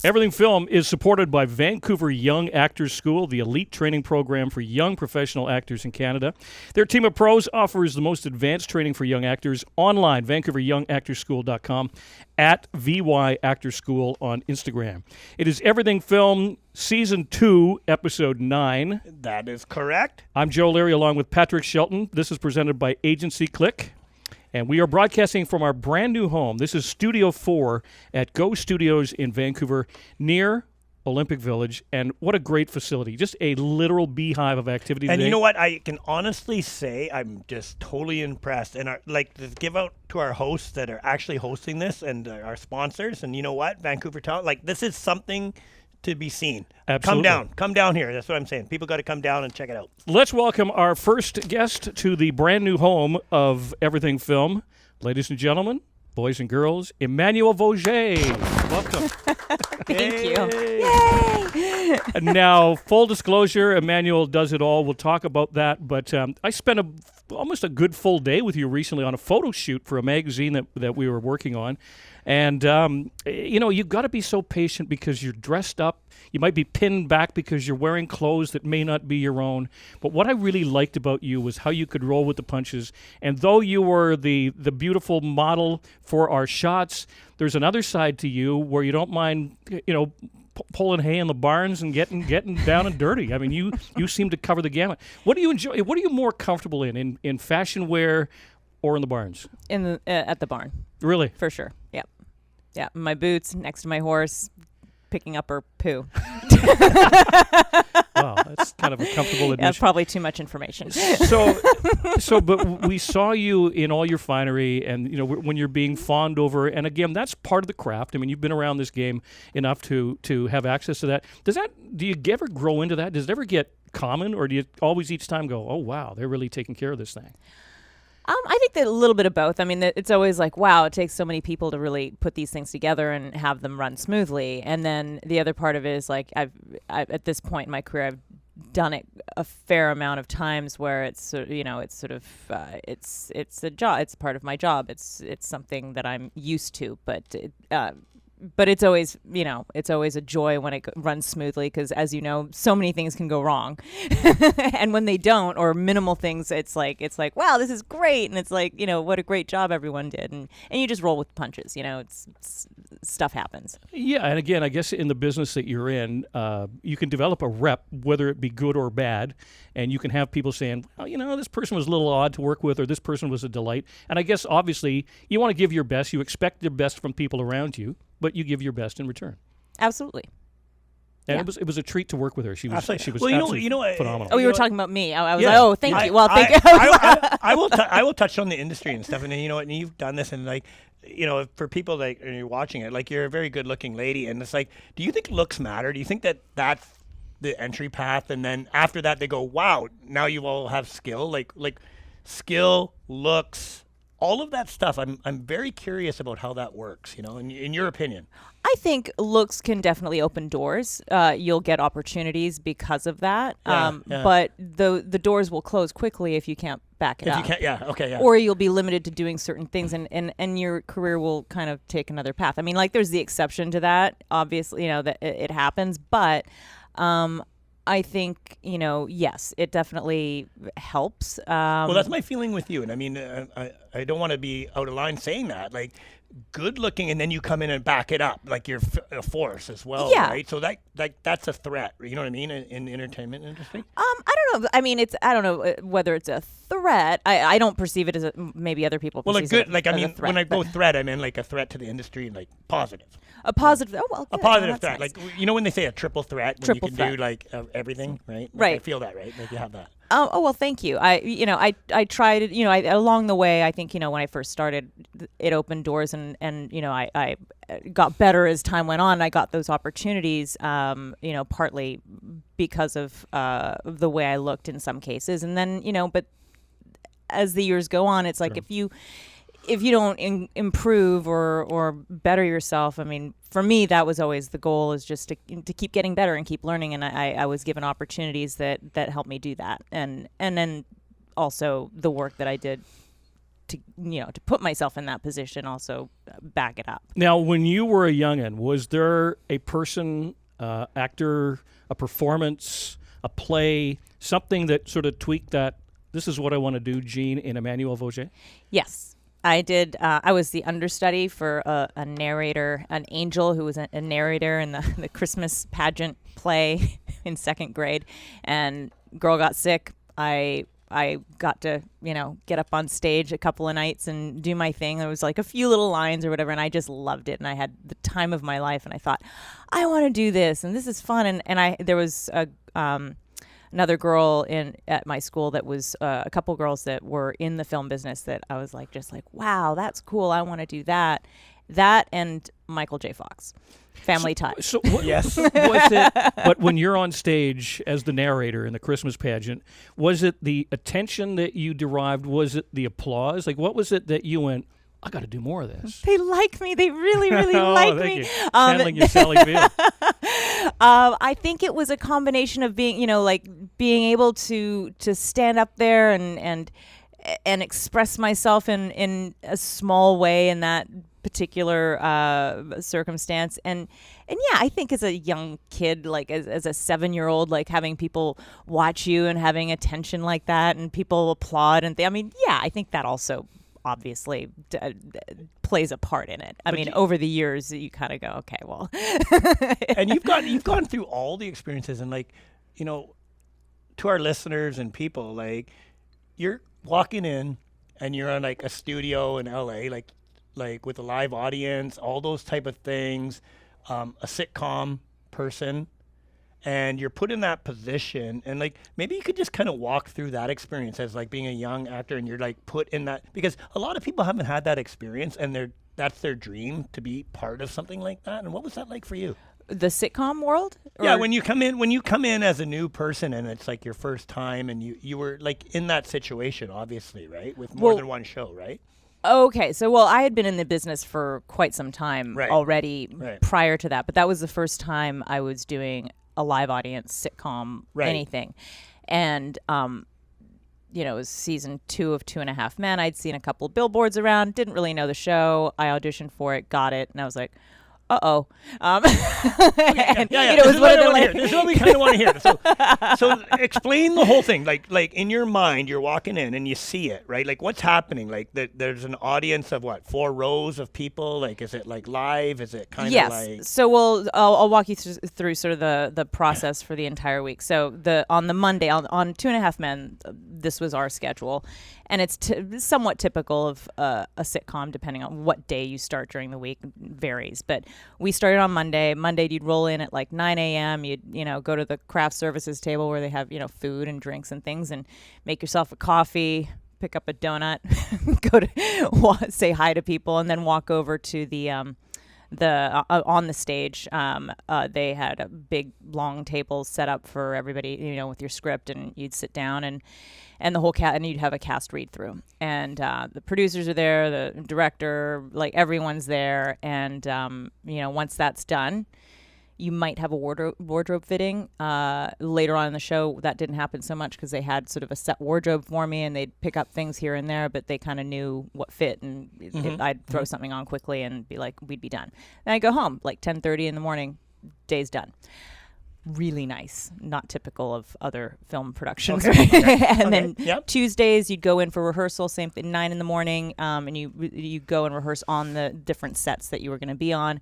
Everything Film is supported by Vancouver Young Actors School, the elite training program for young professional actors in Canada. Their team of pros offers the most advanced training for young actors online, VancouverYoungActorsSchool.com, at VY Actor School on Instagram. It is Everything Film Season 2, Episode 9. That is correct. I'm Joe Leary along with Patrick Shelton. This is presented by Agencyclick. And we are broadcasting from our brand new home. This is Studio 4 at Go Studios in Vancouver near Olympic Village. And what a great facility. Just a literal beehive of activity And today. you know what? I can honestly say I'm just totally impressed. And to give out to our hosts that are actually hosting this and our sponsors. And you know what? Vancouver Town, this is something to be seen. Absolutely. Come down here. That's what I'm saying. People got to come down and check it out. Let's welcome our first guest to the brand new home of Everything Film. Ladies and gentlemen, boys and girls, Emmanuelle Vaugier. Welcome. Thank you. Yay! Now, full disclosure, Emmanuelle does it all. We'll talk about that. But I spent almost a good full day with you recently on a photo shoot for a magazine that we were working on. And, you've got to be so patient because you're dressed up. You might be pinned back because you're wearing clothes that may not be your own. But what I really liked about you was how you could roll with the punches. And though you were the beautiful model for our shots, there's another side to you where you don't mind, pulling hay in the barns and getting down and dirty. I mean, you seem to cover the gamut. What do you enjoy? What are you more comfortable in fashion wear or in the barns? At the barn. Really? For sure. Yeah. Yeah. My boots next to my horse, picking up her poo. Wow, that's kind of a comfortable admission. That's probably too much information. But we saw you in all your finery, and when you're being fawned over, and again, that's part of the craft. I mean, you've been around this game enough to have access to that. Do you ever grow into that? Does it ever get common, or do you always each time go, oh wow, they're really taking care of this thing? I think that a little bit of both. I mean, it's always like, wow, it takes so many people to really put these things together and have them run smoothly. And then the other part of it is like, I've at this point in my career, I've done it a fair amount of times where it's a job. It's part of my job. It's something that I'm used to, but it's always, it's always a joy when it runs smoothly because, as you know, so many things can go wrong. And when they don't, or minimal things, it's like, wow, this is great. And it's like, what a great job everyone did. And you just roll with the punches, it's stuff happens. Yeah. And again, I guess in the business that you're in, you can develop a rep, whether it be good or bad. And you can have people saying, well, this person was a little odd to work with, or this person was a delight. And I guess, obviously, you want to give your best. You expect the best from people around you, but you give your best in return. Absolutely. And it was a treat to work with her. She was absolutely phenomenal. Oh, you were talking about me. I was like, thank you. Well, thank you. I will touch on the industry and stuff, and and you've done this, and for people that are watching it, you're a very good-looking lady, and it's like, do you think looks matter? Do you think that that's the entry path, and then after that they go, wow, now you all have skill, like skill, looks, all of that stuff? I'm very curious about how that works, in your opinion. I think looks can definitely open doors. You'll get opportunities because of that. But the doors will close quickly if you can't back it up. Or you'll be limited to doing certain things, and your career will kind of take another path. I mean, there's the exception to that. Obviously, that it happens, but I think, yes, it definitely helps. Well, that's my feeling with you. And I mean, I don't want to be out of line saying that. Good looking, and then you come in and back it up. You're a force as well, right? So that's a threat. You know what I mean? In the entertainment industry? I don't know. I mean, I don't know whether it's a threat. I don't perceive it as maybe other people perceive it as a threat. When I go threat, I mean a threat to the industry, positive. A positive. Oh well. Good. A positive threat. Nice. When they say a triple threat, when you can do everything, right? Right. I feel that, right? You have that. Oh well, thank you. I tried it. Along the way, I think when I first started, it opened doors, and I got better as time went on. I got those opportunities, partly because of the way I looked in some cases, and then but as the years go on, it's like if you don't improve or better yourself, I mean, for me, that was always the goal, is just to keep getting better and keep learning. And I was given opportunities that helped me do that. And then also the work that I did to to put myself in that position, also back it up. Now, when you were a youngin', was there a person, actor, a performance, a play, something that sort of tweaked that? This is what I want to do, Jean, in Emmanuelle Vaugier? Yes. I did. I was the understudy for a narrator, an angel who was a narrator in the Christmas pageant play in 2nd grade. And girl got sick. I got to, get up on stage a couple of nights and do my thing. There was like a few little lines or whatever, and I just loved it. And I had the time of my life. And I thought, I want to do this, and this is fun. And there was another girl at my school that was a couple girls that were in the film business that I was just like, wow, that's cool. I want to do that. That and Michael J. Fox. Family Ties. So Yes. was it? But when you're on stage as the narrator in the Christmas pageant, was it the attention that you derived? Was it the applause? Like, what was it that you went, I got to do more of this? They like me. They really, really like thank me. you. Channeling your Sally Field. I think it was a combination of being, being able to stand up there and express myself in a small way in that particular circumstance, and yeah, I think as a young kid, as a 7-year-old, having people watch you and having attention like that, and people applaud, and I think that also obviously plays a part in it. Over the years, you kind of go, okay, well. And you've gone through all the experiences, and to our listeners and people, you're walking in and you're on a studio in LA, with a live audience, all those type of things, a sitcom person, and you're put in that position, and maybe you could just kind of walk through that experience as being a young actor, and you're put in that, because a lot of people haven't had that experience, and that's their dream to be part of something like that. And what was that like for you? The sitcom world? Yeah, when you come in as a new person, and it's your first time, and you were in that situation, obviously, right? With more than one show, right? Okay, so I had been in the business for quite some time already prior to that, but that was the first time I was doing a live audience sitcom, anything. And it was season 2 of 2.5 Men. I'd seen a couple of billboards around, didn't really know the show. I auditioned for it, got it, and I was like, uh-oh. Okay, yeah. This is what we kind of want to hear. So explain the whole thing. In your mind, you're walking in and you see it, right? What's happening? There's an audience of 4 rows of people? Is it live? Is it kind of Yes. So I'll walk you through sort of the process for the entire week. So on the Monday, on 2.5 Men, this was our schedule. And it's somewhat typical of a sitcom, depending on what day you start during the week. It varies. But we started on Monday. Monday, you'd roll in at 9 a.m. You'd go to the craft services table where they have food and drinks and things, and make yourself a coffee, pick up a donut, go to say hi to people, and then walk over to the on the stage. They had a big long table set up for everybody, with your script, and you'd sit down and the whole and you'd have a cast read through, and the producers are there, the director, everyone's there, and once that's done, you might have a wardrobe fitting. Later on in the show, that didn't happen so much because they had sort of a set wardrobe for me, and they'd pick up things here and there, but they kind of knew what fit, and I'd throw something on quickly and be we'd be done. Then I'd go home 10:30 in the morning, day's done. Really nice, not typical of other film productions. Okay. And then Tuesdays you'd go in for rehearsal, same thing, 9 in the morning, and you go and rehearse on the different sets that you were going to be on,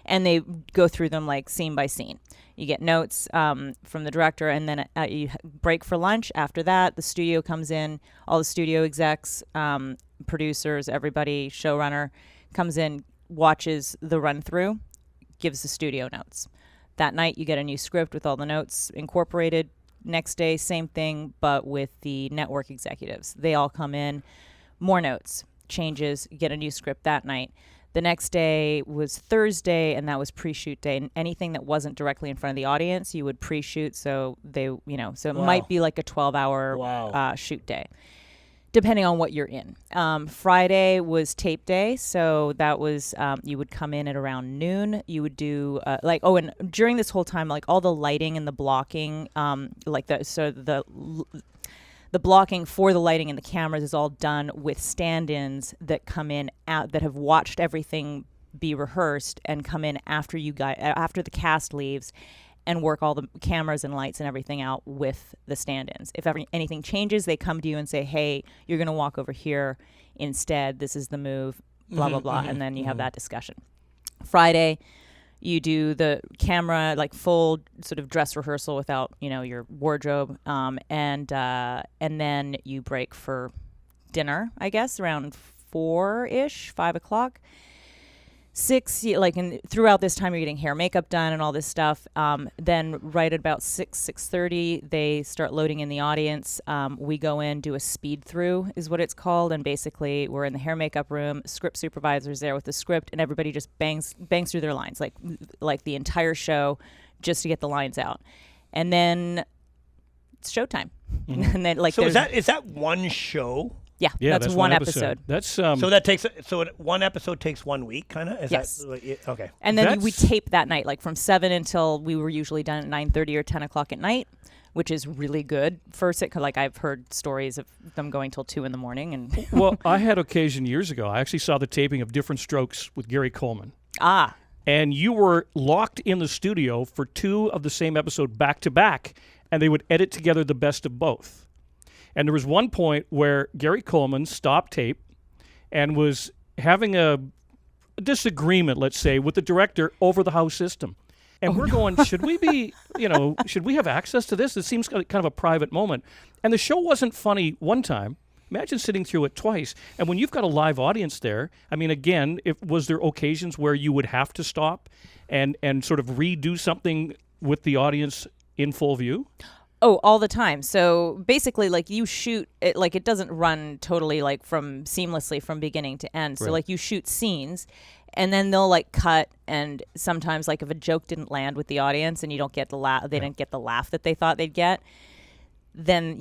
and they go through them scene by scene. You get notes from the director, and then you break for lunch. After that, the studio comes in, all the studio execs, producers, everybody, showrunner comes in, watches the run through, gives the studio notes. That night, you get a new script with all the notes incorporated. Next day, same thing, but with the network executives. They all come in, more notes, changes, you get a new script that night. The next day was Thursday, and that was pre-shoot day. And anything that wasn't directly in front of the audience, you would pre-shoot. So it might be a 12-hour shoot day, depending on what you're in. Friday was tape day, so that was you would come in at around noon. You would do and the blocking for the lighting and the cameras is all done with stand-ins that come in that have watched everything be rehearsed and come in after after the cast leaves and work all the cameras and lights and everything out with the stand-ins. If anything changes, they come to you and say, hey, you're going to walk over here instead. This is the move, blah, blah, blah. And then you have that discussion. Friday, you do the camera, like full sort of dress rehearsal without, your wardrobe. And then you break for dinner, I guess, around 4-ish, 5 o'clock. 6, and throughout this time you're getting hair, makeup done and all this stuff. Then right at about 6:30, they start loading in the audience. We go in, do a speed through is what it's called. And basically we're in the hair makeup room, script supervisor's there with the script, and everybody just bangs through their lines, like the entire show, just to get the lines out. And then it's showtime. And then so is that one show? Yeah, that's one episode. That's so one episode takes 1 week, kind of. Yes. Okay. And then we tape that night, like from 7 until we were usually done at 9:30 or 10 o'clock at night, which is really good for sitcom. Like I've heard stories of them going till 2 in the morning. And well, I had occasion years ago. I actually saw the taping of Different Strokes with Gary Coleman. Ah. And you were locked in the studio for 2 of the same episode back to back, and they would edit together the best of both. And there was one point where Gary Coleman stopped tape and was having a disagreement, let's say, with the director over the house system. And we're going, should we be, should we have access to this? It seems kind of a private moment. And the show wasn't funny one time. Imagine sitting through it twice. And when you've got a live audience there, I mean, again, was there occasions where you would have to stop and sort of redo something with the audience in full view? Oh, all the time. So basically, like you shoot it, like it doesn't run totally like from seamlessly from beginning to end. So Right. like you shoot scenes, and then they'll like cut. And sometimes like if a joke didn't land with the audience and you don't get the they didn't get the laugh that they thought they'd get, then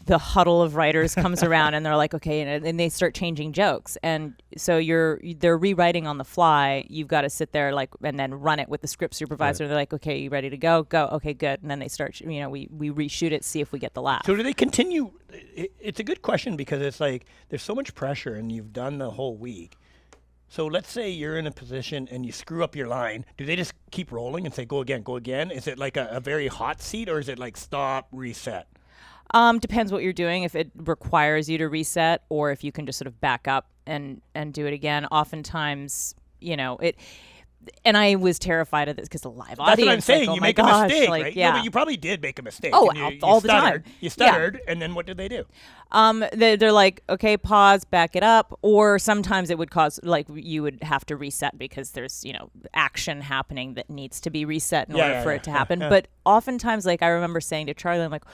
the huddle of writers comes around and they're like, okay, and they start changing jokes. And so they're rewriting on the fly. You've got to sit there and then run it with the script supervisor. Right. They're like, okay, you ready to go? Go. Okay, good. And then they start, we reshoot it, see if we get the laugh. So do they continue? It's a good question because it's like there's so much pressure and you've done the whole week. So let's say you're in a position and you screw up your line. Do they just keep rolling and say, go again, go again? Is it like a very hot seat, or is it like stop, reset? Depends what you're doing. If it requires you to reset, or if you can just sort of back up and do it again. Oftentimes, it. And I was terrified of this because the live audience. That's what I'm saying. Like, you make a mistake, right? Yeah. No, but you probably did make a mistake. Oh, and all the time. You stuttered, and then what did they do? They're like, okay, pause, back it up. Or sometimes it would cause, like, you would have to reset because there's, action happening that needs to be reset in order for it to happen. But oftentimes, like, I remember saying to Charlie, I'm like,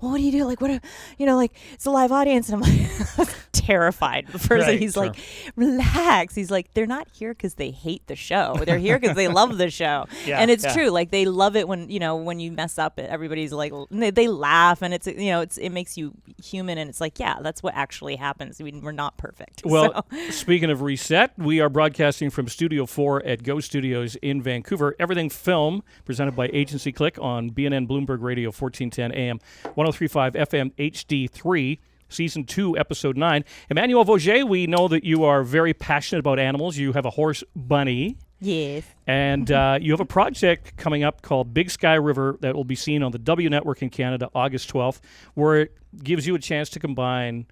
well, what do you do? Like, what, like, it's a live audience. And I'm like, terrified. The first thing he's like, relax. He's like, they're not here because they hate the show. They're here because they love the show. And it's true. Like, they love it when, when you mess up, everybody's like, they laugh, and it makes you human. And it's like, yeah, that's what actually happens. I mean, we're not perfect. Well, speaking of reset, we are broadcasting from Studio 4 at Go Studios in Vancouver. Everything Film, presented by Agencyclick on BNN Bloomberg Radio, 1410 AM, 103.5 FM HD3. Season 2, Episode 9. Emmanuelle Vaugier, we know that you are very passionate about animals. You have a horse, Bunny. Yes. And you have a project coming up called Big Sky River that will be seen on the W Network in Canada August 12th, where it gives you a chance to combine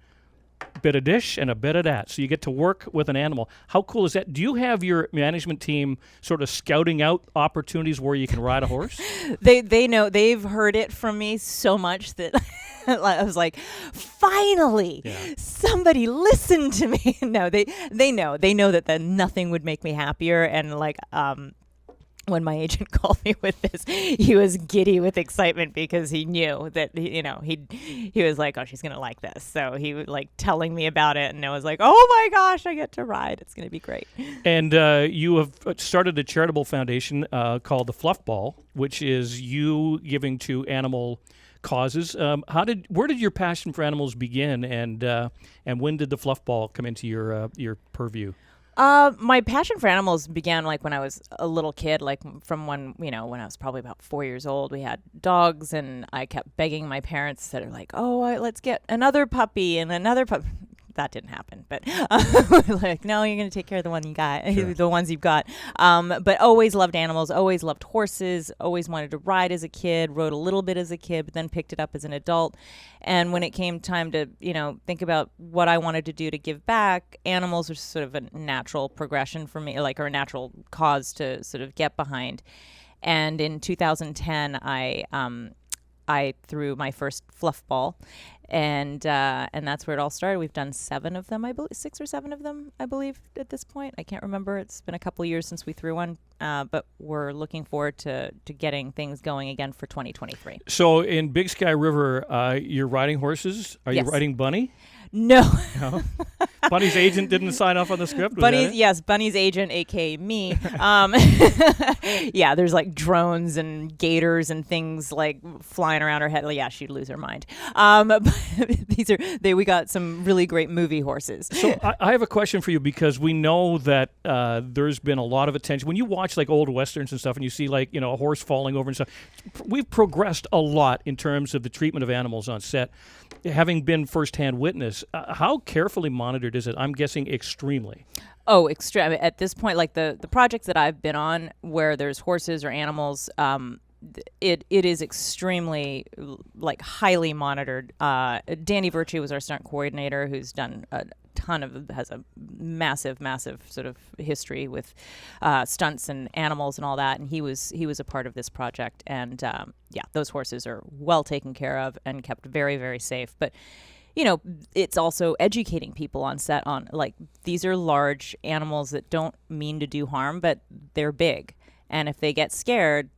a bit of this and a bit of that. So you get to work with an animal. How cool is that? Do you have your management team sort of scouting out opportunities where you can ride a horse? They know. They've heard it from me so much that I was like, finally, somebody listened to me. No, they know that nothing would make me happier. And like, when my agent called me with this, he was giddy with excitement because he knew that, he was like, oh, she's going to like this. So he was like telling me about it, and I was like, oh my gosh, I get to ride. It's going to be great. And you have started a charitable foundation called the Fluff Ball, which is you giving to animal causes. Where did your passion for animals begin, and when did the Fluff Ball come into your purview? My passion for animals began like when I was a little kid, like from when I was probably about 4 years old. We had dogs, and I kept begging my parents that are like, "Oh, let's get another puppy and another puppy." That didn't happen, but like, no, you're going to take care of the one you got, Sure. the ones you've got. But always loved animals, always loved horses, always wanted to ride as a kid, rode a little bit as a kid, but then picked it up as an adult. And when it came time to, think about what I wanted to do to give back, animals were sort of a natural progression for me, like, or a natural cause to sort of get behind. And in 2010, I threw my first fluff ball, and that's where it all started. We've done 7 of them, I believe, 6 or 7 of them, I believe, at this point. I can't remember. It's been a couple of years since we threw one, but we're looking forward to getting things going again for 2023. So in Big Sky River, you're riding horses. Are you Yes. riding Bunny? No. No. Bunny's agent didn't sign off on the script. Was that it? Yes, Bunny's agent, aka me. Yeah, there's like drones and gators and things like flying around her head. Yeah, she'd lose her mind. But we got some really great movie horses. So I have a question for you, because we know that there's been a lot of attention when you watch like old westerns and stuff, and you see like a horse falling over and stuff. We've progressed a lot in terms of the treatment of animals on set. Having been firsthand witness, how carefully monitored is it? I'm guessing extremely. Oh, extreme. At this point, like the projects that I've been on where there's horses or animals, it is extremely like highly monitored. Danny Virtue was our stunt coordinator, who's done a ton of, has a massive sort of history with stunts and animals and all that, and he was a part of this project. And yeah, those horses are well taken care of and kept very, very safe. But it's also educating people on set on, like, these are large animals that don't mean to do harm, but they're big. And if they get scared,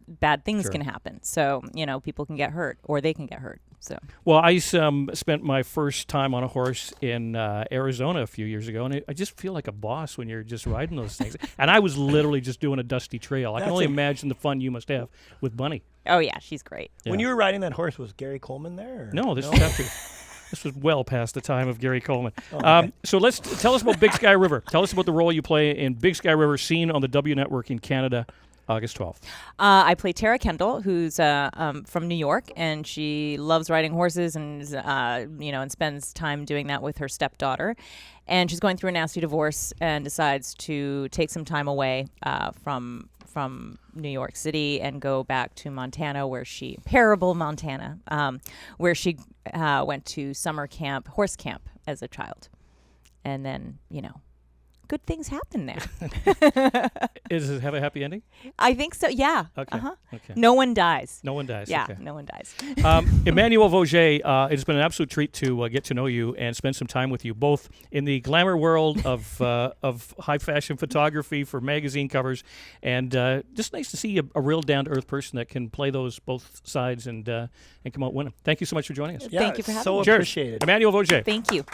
bad things Sure. can happen. So, people can get hurt, or they can get hurt. So, Well, I spent my first time on a horse in Arizona a few years ago, and I just feel like a boss when you're just riding those things. And I was literally just doing a dusty trail. I can only imagine the fun you must have with Bunny. oh yeah, she's great. When you were riding that horse, was Gary Coleman there? Or? No, this was after. This was well past the time of Gary Coleman. okay. So tell us about Big Sky River. Tell us about the role you play in Big Sky River, seen on the W Network in Canada, August 12th. I play Tara Kendall, who's from New York, and she loves riding horses and and spends time doing that with her stepdaughter. And she's going through a nasty divorce and decides to take some time away from New York City and go back to Montana, where she went to summer camp, horse camp, as a child. And then, good things happen there. Does it have a happy ending? I think so, yeah. Okay. Uh-huh. Okay. No one dies. No one dies. Yeah, Okay. no one dies. Emmanuelle Vaugier, it's been an absolute treat to get to know you and spend some time with you, both in the glamour world of high fashion photography for magazine covers, and just nice to see a real down to earth person that can play those both sides and come out winning. Thank you so much for joining us. Yeah, Thank you for having so me. Cheers. appreciated. Emmanuelle Vaugier. Thank you.